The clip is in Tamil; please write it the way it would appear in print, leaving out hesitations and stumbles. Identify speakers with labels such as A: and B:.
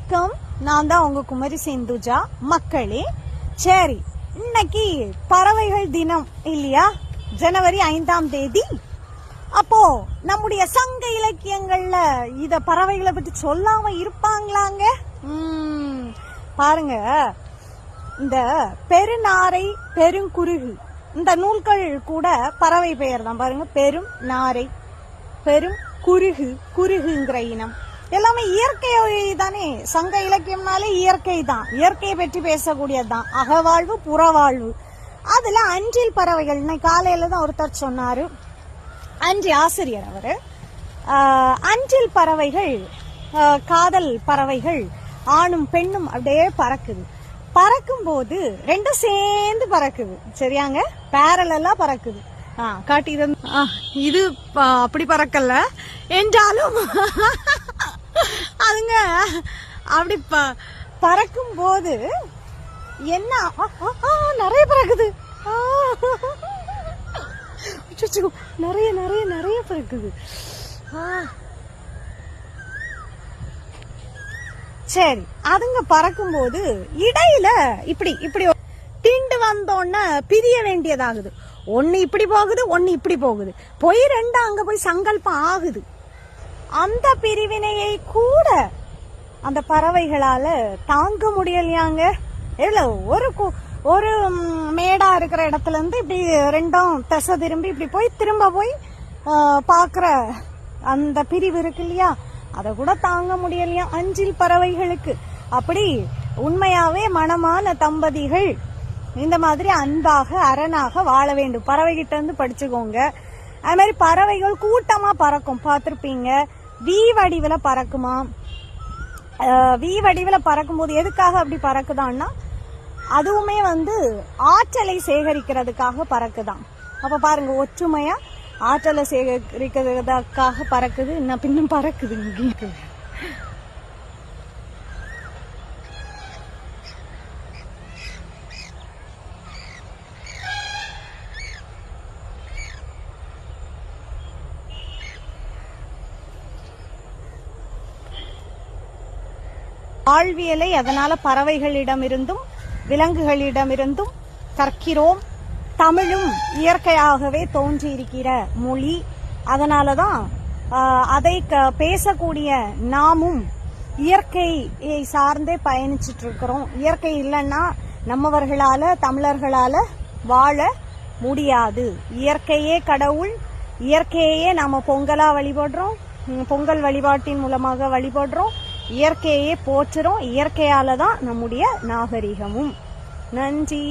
A: வணக்கம். நான் தான் உங்க குமரி சிந்துஜா. மக்களே, சரி, இன்னைக்கு பறவைகள் தினம் இல்லையா? ஜனவரி 5ஆம் தேதி. அப்போ நம்முடைய சங்க இலக்கியங்கள்ல இத பறவைகளை பத்தி சொல்லாம இருப்பாங்களாங்க? பாருங்க, இந்த பெருநாரை பெருங்குருகு இந்த நூல்கள் கூட பறவை பெயர் தான். பாருங்க, பெரும் நாரை, பெரும் குருகு, குருகுங்கிற இனம் எல்லாமே இயற்கை தானே. சங்க இலக்கியம்னாலே இயற்கை தான், இயற்கையை பற்றி பேசக்கூடியதுதான். அகவாழ்வு புறவாழ்வு. அதுல அஞ்சில் பறவைகள், இன்னைக்கு காலையில தான் ஒருத்தர் சொன்னாரு, அஞ்சி ஆசிரியர் அவரு. அஞ்சில் பறவைகள், காதல் பறவைகள், ஆணும் பெண்ணும் அப்படியே பறக்குது. பறக்கும் போது ரெண்டும் சேர்ந்து பறக்குது. சரியாங்க, பேரலா பறக்குது. காட்டி இது அப்படி பறக்கல என்றாலும் அதுங்க அப்படி பறக்கும் போது என்ன நிறைய பறக்குது. நிறைய நிறைய நிறைய பறக்குது. சரி, அதுங்க பறக்கும் போது இடையில இப்படி இப்படி தீண்டு வந்தோன்னு பிரிய வேண்டியதாகுது. ஒன்னு இப்படி போகுது, ஒன்னு இப்படி போகுது. போய் ரெண்டு அங்க போய் சங்கல்பம் ஆகுது. அந்த பிரிவினையை கூட அந்த பறவைகளால தாங்க முடியலையாங்க. எவ்வளவு ஒரு மேடா இருக்கிற இடத்துல இருந்து இப்படி ரெண்டும் திசை திரும்பி இப்படி போய் திரும்ப போய் பாக்குற அந்த பிரிவு இருக்கு இல்லையா, அத கூட தாங்க முடியலையா அஞ்சில் பறவைகளுக்கு. அப்படி உண்மையாவே மனமான தம்பதிகள் இந்த மாதிரி அன்பாக அரணாக வாழ வேண்டும். பறவைகிட்ட இருந்து படிச்சுக்கோங்க. அது மாதிரி பறவைகள் கூட்டமா பறக்கும், பார்த்திருப்பீங்க. வி வடிவில் பறக்குமா? வி வடிவில் பறக்கும் போது எதுக்காக அப்படி பறக்குதான்னா, அதுவுமே ஆற்றலை சேகரிக்கிறதுக்காக பறக்குதான். அப்ப பாருங்க, ஒற்றுமையா ஆற்றலை சேகரிக்கிறதுக்காக பறக்குது. இன்னும் பின்னும் பறக்குது. இங்கே வாழ்வியலை அதனால பறவைகளிடமிருந்தும் விலங்குகளிடமிருந்தும் கற்கிறோம். தமிழும் இயற்கையாகவே தோன்றி இருக்கிற மொழி. அதனாலதான் அதை பேசக்கூடிய நாமும் இயற்கையை சார்ந்தே பயணிச்சுட்டு இருக்கிறோம். இயற்கை இல்லைன்னா நம்மவர்களால, தமிழர்களால வாழ முடியாது. இயற்கையே கடவுள். இயற்கையே நாம பொங்கலா வழிபடுறோம். பொங்கல் வழிபாட்டின் மூலமாக வழிபடுறோம். இயற்கையே போற்றுறோம். இயற்கையால தான் நம்முடைய நாகரிகமும். நன்றி.